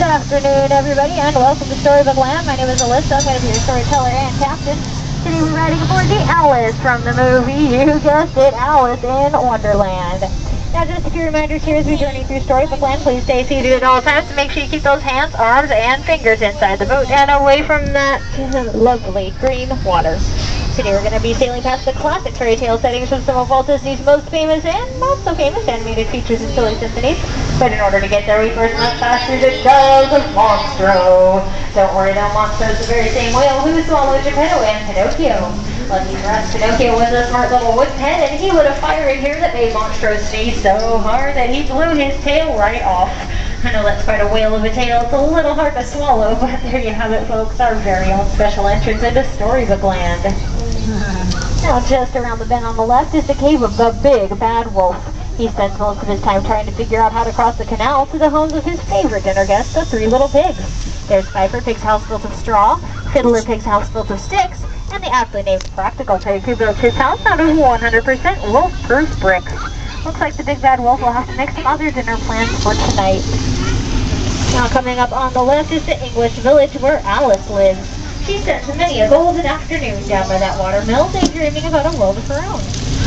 Good afternoon, everybody, and welcome to Storybook Land. My name is Alyssa. I'm going to be your storyteller and captain. Today we're riding aboard the Alice from the movie, you guessed it, Alice in Wonderland. Now, just a few reminders here as we journey through Storybook Land. Please stay seated at all times. Make sure you keep those hands, arms, and fingers inside the boat and away from that lovely green water. Today we're going to be sailing past the classic fairy tale settings of some of Walt Disney's most famous and not so famous animated features and silly symphonies. But in order to get there, we first must pass through the Giles of Monstro. Don't worry though, Monstro's the very same whale who swallowed Geppetto and Pinocchio. Lucky for us, Pinocchio was a smart little woodshead, and he lit a fire in here that made Monstro sneeze so hard that he blew his tail right off. I know that's quite a whale of a tail. It's a little hard to swallow, but there you have it, folks. Our very own special entrance into Storybook Land. Now, just around the bend on the left is the cave of the Big Bad Wolf. He spends most of his time trying to figure out how to cross the canal to the homes of his favorite dinner guests, the three little pigs. There's Piper Pig's house built of straw, Fiddler Pig's house built of sticks, and the aptly named Practical Pig who built his house out of 100% wolf-proof bricks. Looks like the Big Bad Wolf will have to make some other dinner plans for tonight. Now, coming up on the left is the English village where Alice lives. She spends many a golden afternoon down by that watermill, daydreaming about a world of her own.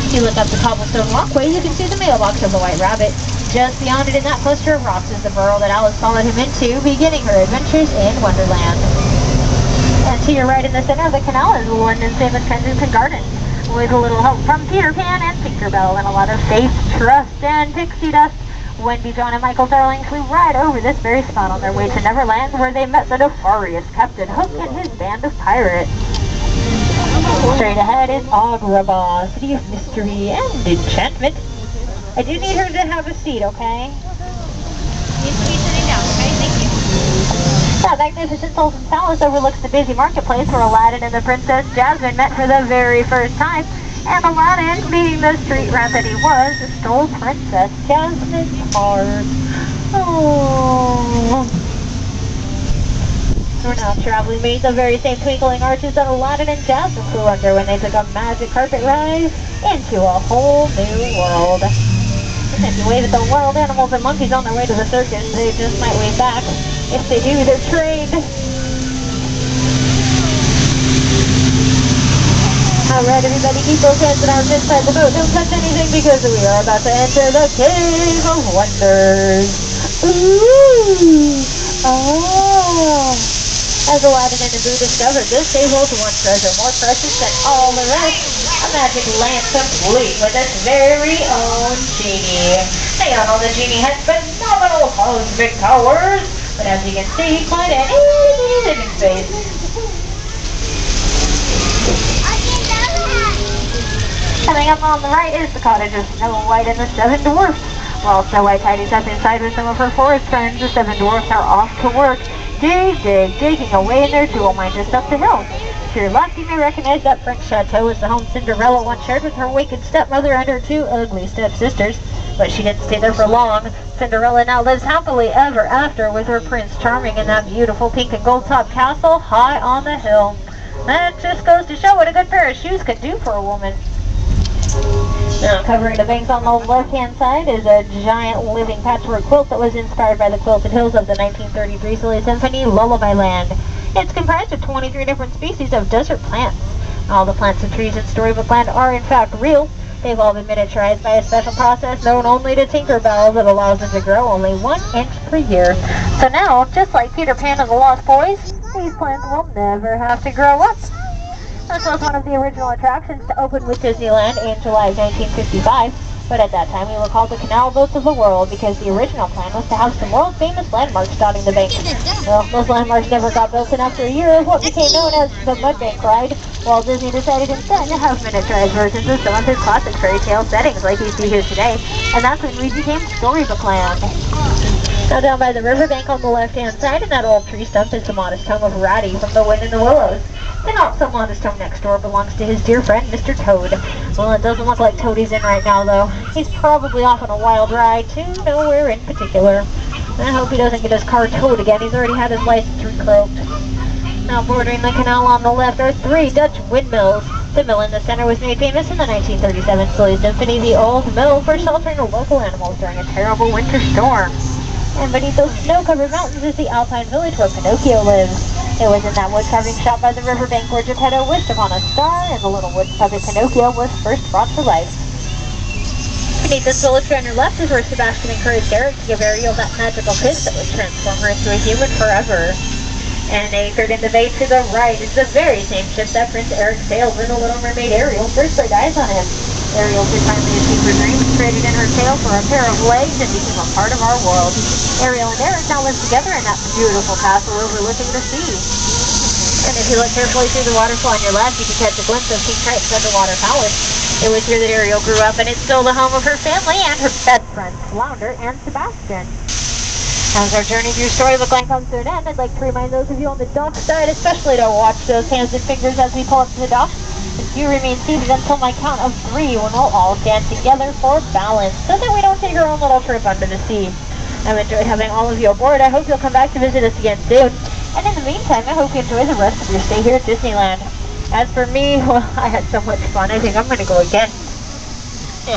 If you look up the cobblestone walkway, you can see the mailbox of the White Rabbit. Just beyond it in that cluster of rocks is the burrow that Alice followed him into, beginning her adventures in Wonderland. And to your right in the center of the canal is London's famous Kensington Gardens, with a little help from Peter Pan and Tinkerbell, and a lot of faith, trust, and pixie dust. Wendy, John, and Michael Darling flew right over this very spot on their way to Neverland, where they met the nefarious Captain Hook and his band of pirates. Straight ahead is Agrabah, city of mystery and enchantment. I do need her to have a seat, okay? Needs to be sitting down, okay? Thank you. That magnificent Sultan's Palace overlooks the busy marketplace where Aladdin and the Princess Jasmine met for the very first time. And Aladdin, being the street rat that he was, stole Princess Jasmine's heart. Oh. We're now traveling beneath the very same twinkling arches that Aladdin and Jasmine flew under when they took a magic carpet ride into a whole new world. And if you wave at the wild animals and monkeys on their way to the circus, they just might wave back. If they do, they're trained. Alright, everybody, keep those hands and arms inside the boat. Don't touch anything because we are about to enter the Cave of Wonders. Ooh! Oh! As Aladdin and Abu discovered, this cave holds one treasure more precious than all the rest. A magic lamp complete with its very own genie. Now, the genie has phenomenal cosmic powers, but as you can see, quite an easy living space. Coming up on the right is the cottage of Snow White and the Seven Dwarfs. While Snow White tidies up inside with some of her forest friends, the Seven Dwarfs are off to work, digging away in their jewel mine just up the hill. If you're lucky, you may recognize that French chateau as the home Cinderella once shared with her wicked stepmother and her two ugly stepsisters. But she didn't stay there for long. Cinderella now lives happily ever after with her Prince Charming in that beautiful pink and gold top castle high on the hill. That just goes to show what a good pair of shoes could do for a woman. Now, covering the banks on the left-hand side is a giant living patchwork quilt that was inspired by the quilted hills of the 1933 silly symphony, Lullaby Land. It's comprised of 23 different species of desert plants. All the plants and trees in Storybook Land are, in fact, real. They've all been miniaturized by a special process known only to Tinkerbell that allows them to grow only 1 inch per year. So now, just like Peter Pan and the Lost Boys, these plants will never have to grow up. This was one of the original attractions to open with Disneyland in July of 1955, but at that time we were called the Canal Boats of the World because the original plan was to have some world-famous landmarks dotting the banks. Well, those landmarks never got built, and after a year of what became known as the Mud Bank Ride, Walt Disney decided instead to have miniaturized versions of some of his classic fairy tale settings like you see here today, and that's when we became Storybook Land. Now down by the riverbank on the left-hand side in that old tree stump is the modest home of Ratty from The Wind in the Willows. The not-so-modest home next door belongs to his dear friend, Mr. Toad. Well, it doesn't look like Toadie's in right now, though. He's probably off on a wild ride to nowhere in particular. I hope he doesn't get his car towed again. He's already had his license revoked. Now bordering the canal on the left are 3 Dutch windmills. The mill in the center was made famous in the 1937 Silly Symphony, the old mill for sheltering the local animals during a terrible winter storm. And beneath those snow-covered mountains is the Alpine village where Pinocchio lives. It was in that wood carving shop by the riverbank where Geppetto wished upon a star, and the little wood puppet Pinocchio was first brought to life. Beneath this village on your left is where Sebastian encouraged Eric to give Ariel that magical kiss that would transform her into a human forever. And anchored in the bay to the right is the very same ship that Prince Eric sailed when the Little Mermaid Ariel first laid eyes on him. Ariel could finally achieve her dreams, traded in her tail for a pair of legs, and became a part of our world. Ariel and Eric now live together in that beautiful castle overlooking the sea. And if you look carefully through the waterfall on your left, you can catch a glimpse of King Triton's underwater palace. It was here that Ariel grew up, and it's still the home of her family and her best friends, Flounder and Sebastian. As our journey through Storybook Land comes to an end, I'd like to remind those of you on the dock side, especially to watch those hands and fingers as we pull up to the dock. And you remain seated until my count of 3 when we'll all stand together for balance, so that we don't take our own little trip under the sea. I've enjoyed having all of you aboard. I hope you'll come back to visit us again soon. And in the meantime, I hope you enjoy the rest of your stay here at Disneyland. As for me, well, I had so much fun. I think I'm going to go again.